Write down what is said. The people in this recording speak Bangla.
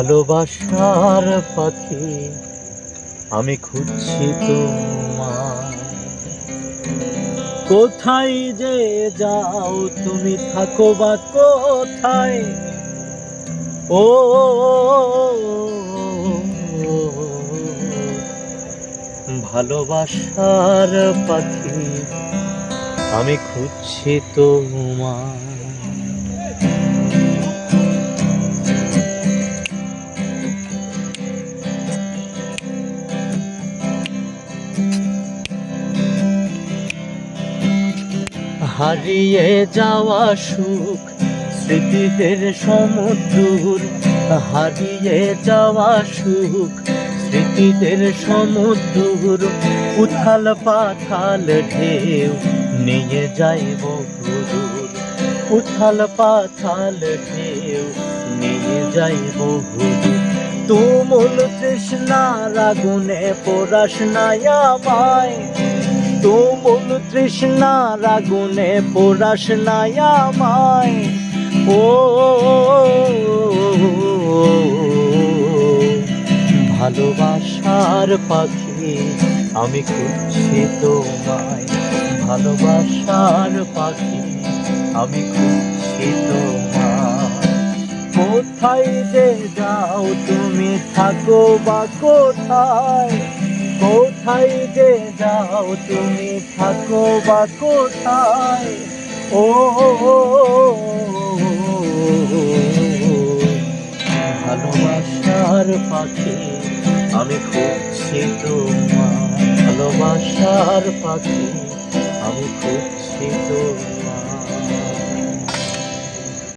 ভালোবাসার পাখি আমি খুঁজছি তোমায়। কোথায় যে যাও তুমি, থাকো বা কোথায়? ও ভালোবাসার পাখি আমি খুঁজছি তোমায়। হারিয়ে যাওয়া সুখ স্মৃতিদের সমুদ্র, হারিয়ে যাওয়া সুখ স্মৃতিদের সমুদ্র, উথাল পাথাল ঢেউ নিয়ে যাইব হুদূর, উথাল পাথাল ঢেউ নিয়ে যাইব হুদূর। তুমুল তৃষ্ণার আগুনে পোড়াস না আমায়, তুমুল তৃষ্ণার আগুনে পোড়াস না আমায়। ও ভালোবাসার পাখি আমি খুঁজছি তোমায়, ভালোবাসার পাখি আমি খুঁজছি তোমায়। কোথায় যে যাও তুমি, থাকো বা কোথায়? কোথায় যে যাও তুমি, থাকো বা কোথায়? ও ভালোবাসার পাখি আমি খুঁজছি তোমায়, ভালোবাসার পাখি আমি খুঁজছি তোমায়।